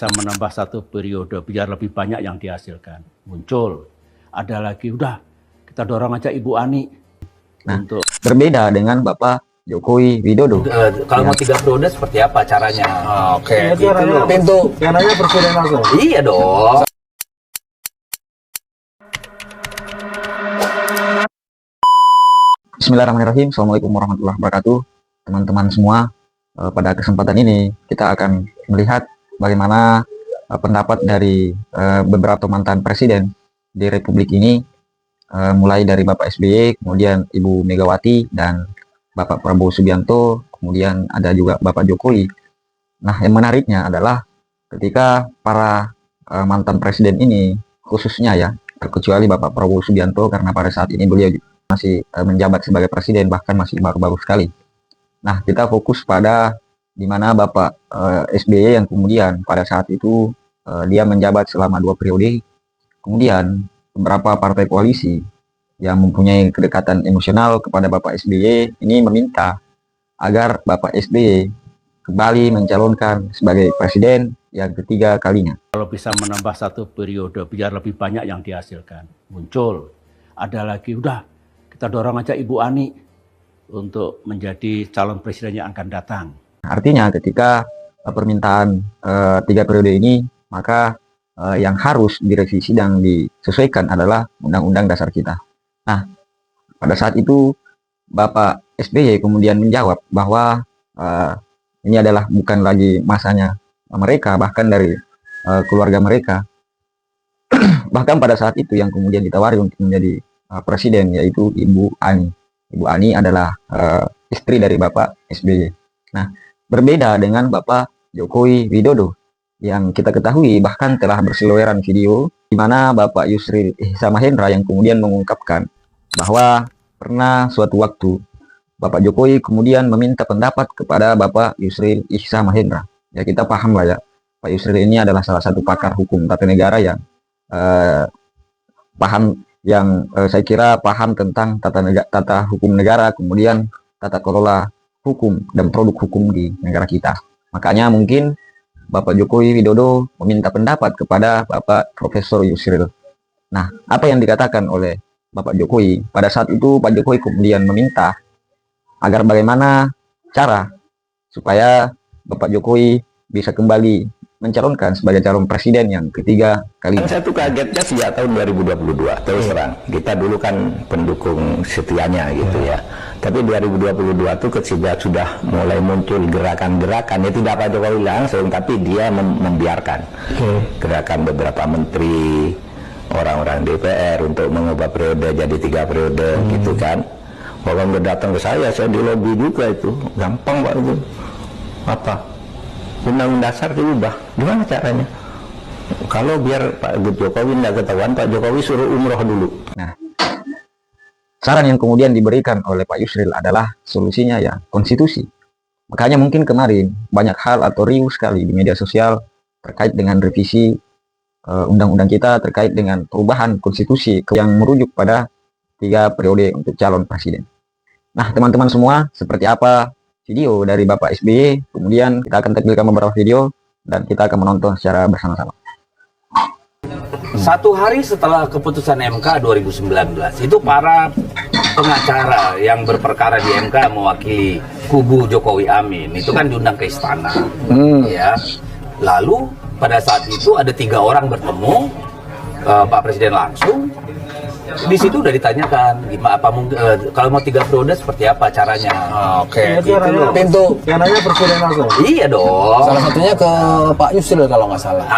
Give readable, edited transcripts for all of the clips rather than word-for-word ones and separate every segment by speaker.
Speaker 1: Bisa menambah satu periode biar lebih banyak yang dihasilkan. Muncul, ada lagi, udah kita dorong aja Ibu Ani untuk
Speaker 2: berbeda dengan Bapak Jokowi Widodo.
Speaker 3: Kalau mau 3 periode seperti apa caranya?
Speaker 4: Oke,
Speaker 3: gitu loh.
Speaker 4: pintu kanannya presiden langsung.
Speaker 3: Iya dong.
Speaker 2: Bismillahirrahmanirrahim. Assalamualaikum warahmatullahi wabarakatuh. Teman-teman semua, pada kesempatan ini kita akan melihat bagaimana pendapat dari beberapa mantan presiden di Republik ini, mulai dari Bapak SBY, kemudian Ibu Megawati, dan Bapak Prabowo Subianto, kemudian ada juga Bapak Jokowi. Nah, yang menariknya adalah ketika para mantan presiden ini, khususnya ya, terkecuali Bapak Prabowo Subianto, karena pada saat ini beliau masih menjabat sebagai presiden, bahkan masih baru-baru sekali. Nah, kita fokus pada di mana Bapak SBY yang kemudian pada saat itu dia menjabat selama 2 periode. Kemudian beberapa partai koalisi yang mempunyai kedekatan emosional kepada Bapak SBY ini meminta agar Bapak SBY kembali mencalonkan sebagai presiden yang ketiga kalinya.
Speaker 1: kalau bisa menambah satu periode biar lebih banyak yang dihasilkan. Muncul, ada lagi, udah kita dorong aja Ibu Ani untuk menjadi calon presiden yang akan datang.
Speaker 2: Artinya ketika permintaan 3 periode ini, maka yang harus direvisi dan disesuaikan adalah Undang-Undang Dasar kita. Nah, pada saat itu Bapak SBY kemudian menjawab bahwa ini adalah bukan lagi masanya mereka, bahkan dari keluarga mereka. Bahkan pada saat itu yang kemudian ditawari untuk menjadi presiden yaitu Ibu Ani. Ibu Ani adalah istri dari Bapak SBY. Nah, berbeda dengan Bapak Jokowi Widodo yang kita ketahui bahkan telah berseliweran video di mana Bapak Yusril Ihza Mahendra yang kemudian mengungkapkan bahwa pernah suatu waktu Bapak Jokowi kemudian meminta pendapat kepada Bapak Yusril Ihza Mahendra. Ya, kita paham lah ya, Pak Yusril ini adalah salah satu pakar hukum tata negara yang saya kira paham tentang tata hukum negara, kemudian tata kelola hukum dan produk hukum di negara kita. Makanya mungkin Bapak Jokowi Widodo meminta pendapat kepada Bapak Profesor Yusril. Nah, apa yang dikatakan oleh Bapak Jokowi? Pada saat itu Pak Jokowi kemudian meminta agar bagaimana cara supaya Bapak Jokowi bisa kembali mencalonkan sebagai calon presiden yang ketiga kali.
Speaker 5: Saya tuh kagetnya sejak tahun 2022, terus terang. Kita dulu kan pendukung setianya gitu ya. Tapi 2022 tuh ketika sudah mulai muncul gerakan-gerakan, ya tidak Pak Jokowi langsung, tapi dia membiarkan gerakan beberapa menteri, orang-orang DPR untuk mengubah periode jadi 3 periode gitu kan. Kalau nggak datang ke saya di lobby juga itu, gampang Pak itu. Apa? Undang-undang dasar diubah, gimana caranya? Kalau biar Pak Jokowi tidak ketahuan, Pak Jokowi suruh umroh dulu.
Speaker 2: Nah, saran yang kemudian diberikan oleh Pak Yusril adalah solusinya ya konstitusi. Makanya mungkin kemarin banyak hal atau riuh sekali di media sosial terkait dengan revisi undang-undang kita terkait dengan perubahan konstitusi yang merujuk pada 3 periode untuk calon presiden. Nah, teman-teman semua, seperti apa video dari Bapak SBY, kemudian kita akan tampilkan beberapa video dan kita akan menonton secara bersama-sama.
Speaker 3: 1 hari setelah keputusan MK 2019 itu para pengacara yang berperkara di MK mewakili kubu Jokowi Amin itu kan diundang ke istana, ya. Lalu pada saat itu ada 3 orang bertemu Pak Presiden langsung. Di situ udah ditanyakan gimana kalau mau 3 periode seperti apa caranya.
Speaker 4: Oke,
Speaker 3: gitu loh.
Speaker 4: pintu kanannya presiden langsung.
Speaker 3: Iya dong.
Speaker 4: Salah satunya ke Pak Yusril kalau nggak salah.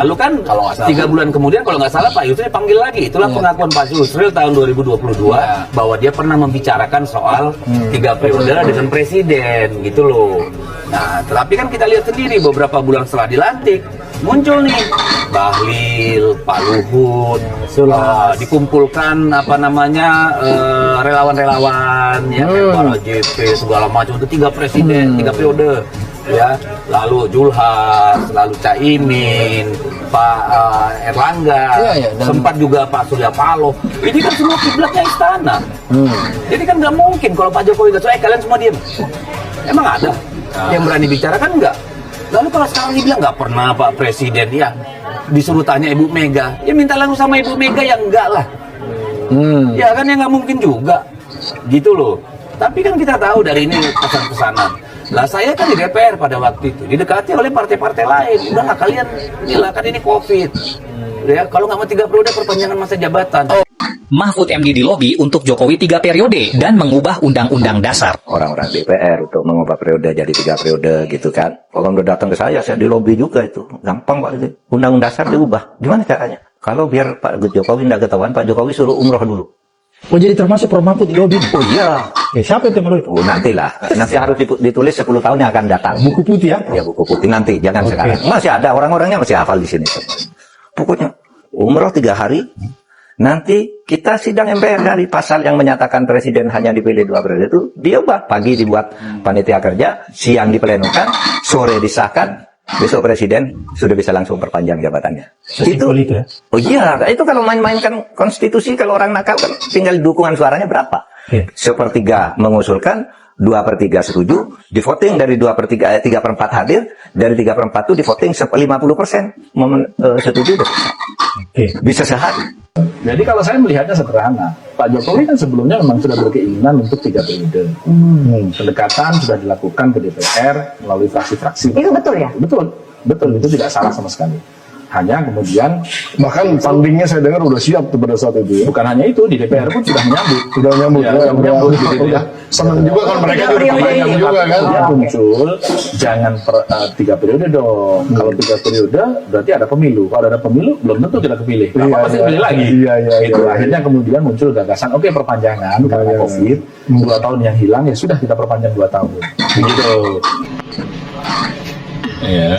Speaker 3: Lalu kan
Speaker 4: Kalau nggak salah.
Speaker 3: 3 bulan kemudian kalau nggak salah Pak Yusril panggil lagi. Itulah pengakuan Pak Yusril tahun 2022 bahwa dia pernah membicarakan soal 3 periode dengan presiden gitu loh. Nah, tetapi kan kita lihat sendiri beberapa bulan setelah dilantik muncul nih Bahlil, Pak Luhut, dikumpulkan relawan-relawan ya, para JP segala macam itu 3 presiden, 3 periode ya. Lalu Julhas, lalu Caimin, Pak Erlangga, dan sempat juga Pak Surya Paloh. Ini kan semua kiblatnya istana. Jadi kan nggak mungkin kalau Pak Jokowi nggak kalian semua diam. Emang ada yang berani bicara kan enggak? Lalu kalau sekarang dibilang nggak pernah Pak Presiden, ya disuruh tanya Ibu Mega, ya minta langsung sama Ibu Mega, ya enggak lah. Ya kan, ya nggak mungkin juga, gitu loh. Tapi kan kita tahu dari ini pesan-pesanan. Lah saya kan di DPR pada waktu itu didekati oleh partai-partai lain. Udahlah kalian, inilah kan ini COVID. Ya kalau nggak mau 3 periode perpanjangan masa jabatan.
Speaker 6: Mahfud MD dilobi untuk Jokowi 3 periode dan mengubah Undang-Undang Dasar.
Speaker 5: Orang-orang DPR untuk mengubah periode jadi 3 periode gitu kan. Kalau udah datang ke saya dilobi juga itu. Gampang Pak, itu Undang-Undang Dasar diubah. Gimana caranya? Kalau biar Pak Jokowi tidak ketahuan, Pak Jokowi suruh umroh dulu.
Speaker 7: Oh, jadi termasuk Prof Mahfud di lobby?
Speaker 5: Oh iya.
Speaker 7: Siapa yang melalui?
Speaker 5: Oh, nantilah. Nanti harus ditulis 10 tahun yang akan datang.
Speaker 7: Buku putih ya?
Speaker 5: Ya buku putih nanti, jangan sekarang. Masih ada orang-orangnya masih hafal di sini. Pokoknya umroh 3 hari. Nanti kita sidang MPR dari pasal yang menyatakan presiden hanya dipilih 2 periode itu diubah. Pagi dibuat panitia kerja, siang diplenukan, sore disahkan. Besok presiden sudah bisa langsung perpanjang jabatannya.
Speaker 7: Sesimpel itu ya?
Speaker 5: Oh iya, itu kalau main-mainkan konstitusi, kalau orang nakal kan tinggal dukungan suaranya berapa?
Speaker 7: Iya.
Speaker 5: 1/3 mengusulkan, 2/3 setuju, di voting dari 2/3, 3/4 hadir, dari 3/4 itu di voting 50% setuju. Bisa sehari.
Speaker 8: Jadi kalau saya melihatnya sederhana, Pak Jokowi kan sebelumnya memang sudah berkeinginan untuk 3 periode. Pendekatan sudah dilakukan ke DPR melalui fraksi-fraksi.
Speaker 9: Itu betul ya?
Speaker 8: Betul, itu tidak salah sama sekali. Hanya kemudian
Speaker 4: Bahkan fundingnya saya dengar udah siap tuh pada saat itu ya.
Speaker 8: bukan hanya itu, di DPR pun sudah menyambut.
Speaker 4: Sudah nyambut
Speaker 8: Ya,
Speaker 4: ya,
Speaker 8: sudah menyambut gitu ya.
Speaker 4: Senang juga kan mereka juga
Speaker 9: Periode
Speaker 4: panjang
Speaker 9: ini.
Speaker 4: juga kan.
Speaker 8: Dia muncul, jangan 3 periode dong. Kalau 3 periode berarti ada pemilu. Kalau ada pemilu belum tentu kita kepilih. Apa
Speaker 4: Iya,
Speaker 8: pasti
Speaker 4: iya.
Speaker 8: pilih lagi.
Speaker 4: Iya, iya,
Speaker 8: Itu
Speaker 4: iya.
Speaker 8: akhirnya kemudian muncul gagasan, oke perpanjangan karena COVID 2 tahun yang hilang, ya sudah kita perpanjang 2 tahun. Begitu.
Speaker 10: Ya,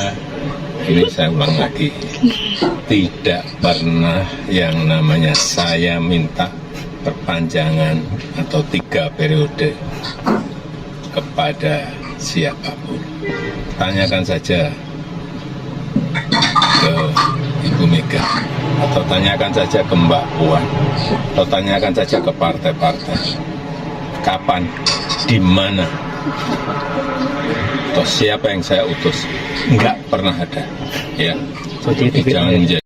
Speaker 10: ini saya ulang lagi. Tidak pernah yang namanya saya minta perpanjangan atau 3 periode kepada siapapun. Tanyakan saja ke Ibu Mega, atau tanyakan saja ke Mbak Puan, atau tanyakan saja ke partai-partai. Kapan, di mana, atau siapa yang saya utus, nggak pernah ada. Ya, jangan menjadi